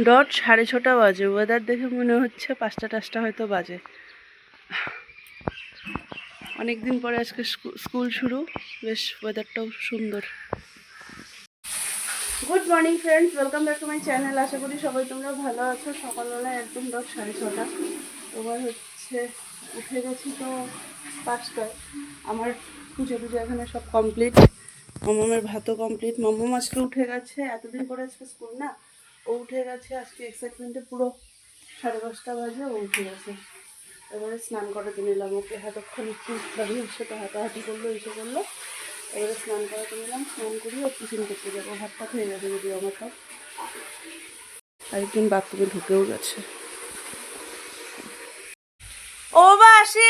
Dot 6:30 বাজে। Weather দেখে মনে হচ্ছে 5টা টাচটা হয়তো বাজে। অনেকদিন পরে আজকে স্কুল শুরু, বেশ ওয়েদারটাও সুন্দর। Good morning friends, welcome back to my channel. আশা করি সবাই তোমরা ভালো আছো। সকালবেলায় একদম ডট 6:30। এবার হচ্ছে উঠে গেছি তো 5টায়। আমার পুজো এখানে সব কমপ্লিট। মামামের ভাতও কমপ্লিট। মামাম আজকে উঠে গেছে, এতদিন পরে আজকে স্কুল না, ও উঠে গেছে। আজকে এক্সাইটমেন্টে পুরো 5:30 বাজে ও উঠে গেছে। এবারে স্নান করাতে নিলাম ওকে। এতক্ষণ একটু দাঁড়ি হচ্ছে তো হাঁটাহাঁটি করলো, এসে করলো। এবারে স্নান করাতে নিলাম, স্নান করিয়ে টিফিন করতে যাবো। ভাতটা খেয়ে গেছে যদিও আমার সব। আরেকজন বাথরুমে ঢুকেও গেছে। ও বা আসি,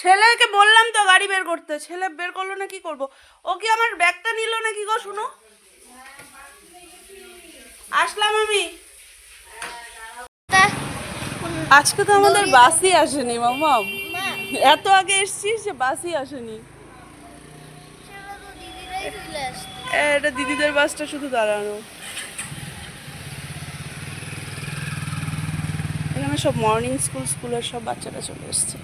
ছেলেকে বললাম তো গাড়ি বের করতে, ছেলে বের করলো না, কি করব। ও কি আমার ব্যাগটা নিল না কি গো? শুনো, আসলাম আমি। আজকে তো আমাদের বাসই আসেনি মামা। এত আগে এসছিস যে বাসই আসেনি। এটা দিদিদের বাসটা শুধু দাঁড়ানো। এখানে সব মর্নিং স্কুলের সব বাচ্চারা চলে এসছে।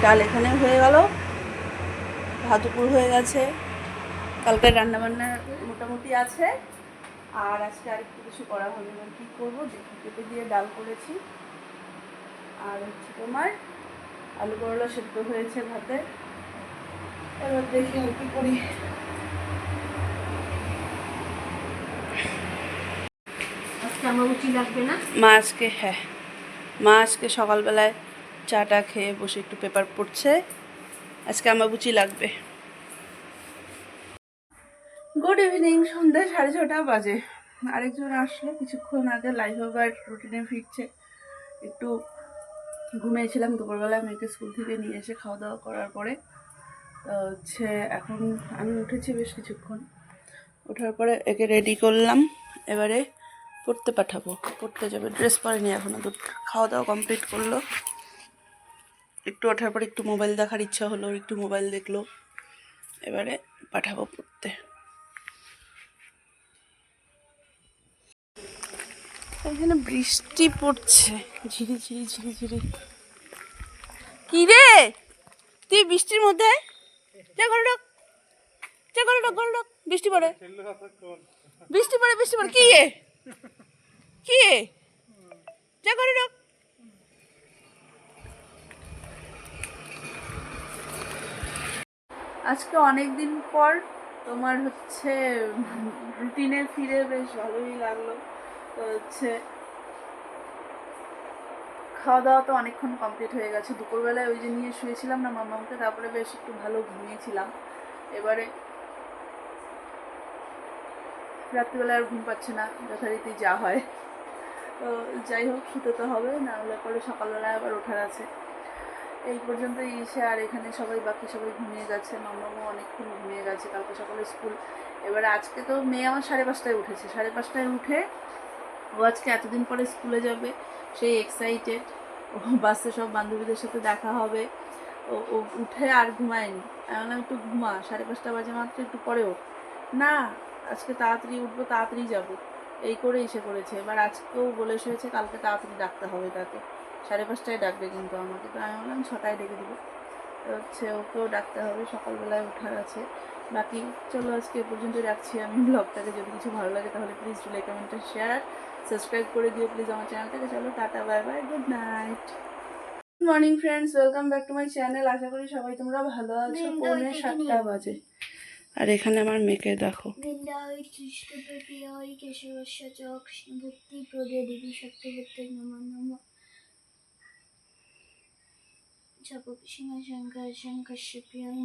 ডাল এখানে হয়ে গেল, ভাত উপর হয়ে গেছে, কালকের রান্নাবান্না মোটামুটি আছে। আর আজকে আরেকটু কিছু করা হবে না, কী করবো দেখি। পেঁপে দিয়ে ডাল করেছি, আর হচ্ছে তোমার আলু করলা সেদ্ধ হয়েছে ভাতে। এবার দেখি আর কী করি। আমাবুচি লাগবে না? মা আজকে সকালবেলায় চাটা খেয়ে বসে একটু পেপার পড়ছে। আজকে আমাবুচি লাগবে। গুড ইভিনিং, সন্ধ্যা 6:30 বাজে। আরেকজন আসলো কিছুক্ষণ আগে, লাইভ আবার রুটিনে ফিরছে। একটু ঘুমিয়েছিলাম দুপুরবেলায়, মেয়েকে স্কুল থেকে নিয়ে এসে খাওয়া দাওয়া করার পরে। এখন আমি উঠেছি বেশ কিছুক্ষণ। ওঠার পরে একে রেডি করলাম, এবারে পড়তে পাঠাবো, পড়তে যাবে। ড্রেস পরেনি এখনো, খাওয়া দাওয়া কমপ্লিট করলো। একটু ওঠার পরে একটু মোবাইল দেখার ইচ্ছা হলো, একটু মোবাইল দেখলো, এবারে পাঠাবো পড়তে। এখানে বৃষ্টি পড়ছে ঝিরি ঝিরি ঝিরি ঝিরি। কি রে তুই বৃষ্টির মধ্যে? বৃষ্টি পড়ে, বৃষ্টি পড়ে, বৃষ্টি পড়ে। কি কি যা করে ডাক। আজকে অনেক দিন পর তোমার রুটিনে ফিরে বেশ ভালোই লাগলো। তো খাওয়া দাওয়া তো অনেকক্ষণ কমপ্লিট হয়ে গেছে। দুপুরবেলায় ওই যে নিয়ে শুয়েছিলাম না মাম্মামকে, তারপরে বেশ একটু ভালো ঘুমিয়েছিলাম। এবারে রাত্রিবেলায় আর ঘুম পাচ্ছে না, যথারীতি যা হয়। তো যাই হোক, শুতে তো হবে, না হলে পরে সকালবেলায় আবার ওঠার আছে। এই পর্যন্ত এসে আর এখানে বাকি সবাই ঘুমিয়ে গেছে। মাম্মামও অনেকক্ষণ ঘুমিয়ে গেছে, কালকে সকালে স্কুল। এবারে আজকে তো মেয়ে আমার 5:30টায় উঠেছে। 5:30টায় উঠে ও আজকে এতদিন পরে স্কুলে যাবে, সেই এক্সাইটেড। ও বাসে সব বান্ধবীদের সাথে দেখা হবে। ও উঠে আর ঘুমায়নি। আমি বললাম একটু ঘুমা, 5:30 বাজে মাত্র, একটু পরে ওঠ। না, আজকে তাড়াতাড়ি উঠবো, তাড়াতাড়ি যাবো, এই করে এসে করেছে। এবার আজকেও বলে শুয়েছে কালকে তাড়াতাড়ি ডাকতে হবে তাকে। 5:30টায় ডাকবে কিন্তু আমাকে। তো আমি বললাম 6টায় ডেকে দেবো। ওকেও ডাকতে হবে, সকালবেলায় ওঠার আছে। বাকি চলো আজকে এ পর্যন্ত রাখছি আমি ব্লগটাকে। যদি কিছু ভালো লাগে তাহলে please do like, comment, share, subscribe করে দিও প্লিজ আমার চ্যানেলটাকে। চলো tata, bye bye, good night. Good morning friends, welcome back to my channel. আশা করি সবাই তোমরা ভালো আছো। 6:45 বাজে, আর এখানে আমার মেয়েকে দেখো।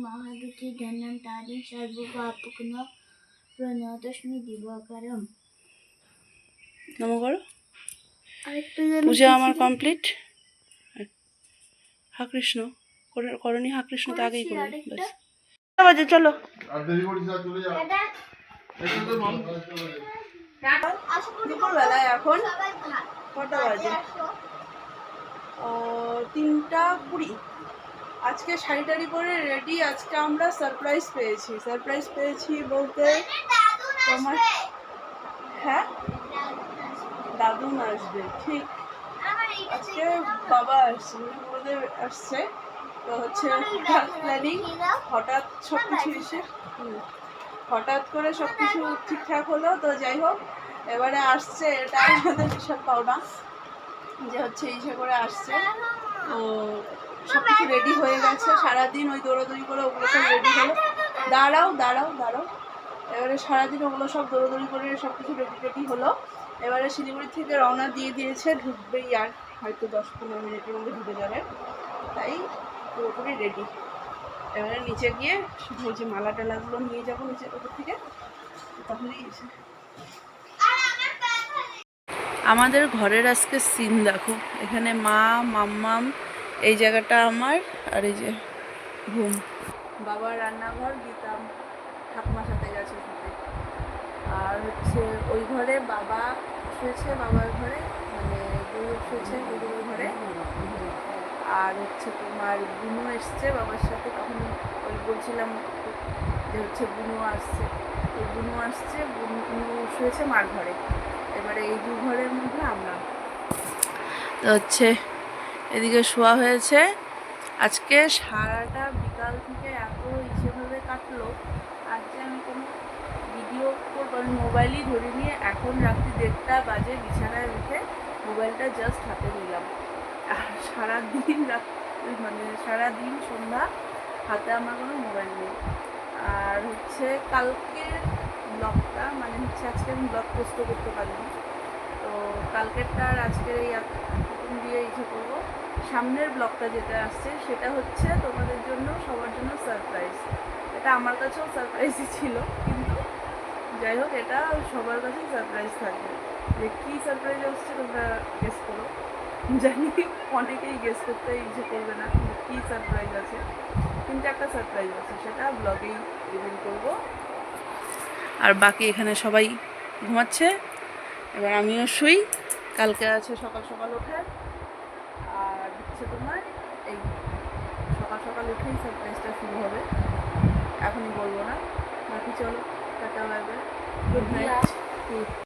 মহাদুতি ধনম তারি সর্বপাপগ্ন প্রণতস্মি দিবাকরম। নমো করো। পূজা আমার কমপ্লিট। হা কৃষ্ণ করণী, হা কৃষ্ণ তো আগেই করে। বাজে চলো। দুপুরবেলায় এখন কটা বাজে? 3:20। আজকে শাড়ি টাড়ি পরে রেডি। আজকে আমরা সারপ্রাইজ পেয়েছি বলতে তোমার, হ্যাঁ দাদুন আসবে, ঠিক। আজকে বাবা আসছে, গুরুদেব আসছে। তো প্ল্যানিং হঠাৎ সব কিছু এসে হঠাৎ করে সব কিছু ঠিকঠাক হলো। তো যাই হোক, এবারে আসছে, এটা আমাদের বিশাল পাওনা যে ইসে করে আসছে। তো সব কিছু রেডি হয়ে গেছে, সারাদিন ওই দৌড়াদৌড়ি করে ওগুলো সব রেডি হলো। দাঁড়াও দাঁড়াও দাঁড়াও। এবারে সারাদিন ওগুলো সব দৌড়াদৌড়ি করে সব কিছু রেডি হলো। এবারে শিলিগুড়ি থেকে রওনা দিয়ে দিয়েছে, ঢুকবেই আর হয়তো 10-15 মিনিটের মধ্যে ঢুকে যাবে। তাই পুরোপুরি রেডি। এবারে নিচে গিয়ে শুধু ওই যে মালা টালাগুলো নিয়ে যাবো নিচে ওপর থেকে, তাহলেই এসে। আমাদের ঘরের আজকে সিন দেখো। এখানে মা, মাম্মাম, এই জায়গাটা আমার, আর এই যে ঘুম। বাবার রান্নাঘর, গীতা ঠাকুমার সাথে গেছে শুতে। আর ওই ঘরে বাবা শুয়েছে, বাবার ঘরে, মানে গৌরব শুয়েছে গৌরবের ঘরে। আর তোমার বুনু এসছে বাবার সাথে। তখন ওই বলছিলাম যে বুনু আসছে, তো বুনু আসছে, বুনু শুয়েছে মার ঘরে। এবারে এই 2 ঘরের মধ্যে আমরা। তো এদিকে শোয়া হয়েছে। আজকে সারাটা বিকাল থেকে এত ইসেভাবে কাটলো। আজকে আমি কোনো ভিডিও করবো, আমি মোবাইলই ধরে নিয়ে এখন রাত্রি 1:30 বাজে বিছানায় উঠে মোবাইলটা জাস্ট হাতে নিলাম। আর সারাদিন সারাদিন সন্ধ্যা হাতে আমার কোনো মোবাইল নেই। আর কালকের ব্লগটা আজকে আমি ব্লগ পোস্ট করতে পারিনি। তো কালকেরটা আর আজকের এই দিয়ে ইচ্ছে করবো। সামনের ব্লগটা যেটা আসছে সেটা হচ্ছে তোমাদের জন্য, সবার জন্য সারপ্রাইজ। এটা আমার কাছেও সারপ্রাইজই ছিল, কিন্তু যাই হোক এটা সবার কাছেই সারপ্রাইজ থাকবে। যে কী সারপ্রাইজ আসছে তোমরা গেস করো। জানি অনেকেই গেস করতে ইচ্ছে করবে না কী সারপ্রাইজ আছে, কিন্তু একটা সারপ্রাইজ আছে, সেটা ব্লগেই রিভিল করব। আর বাকি এখানে সবাই ঘুমাচ্ছে, এবার আমিও শুই। কালকে আছে সকাল সকাল ওঠে, আর হচ্ছে তোমার এই সকাল সকাল উঠেই সারপ্রাইজটা শুরু হবে, এখনই বলবো না। বাকি চলো, tata bye bye, good night.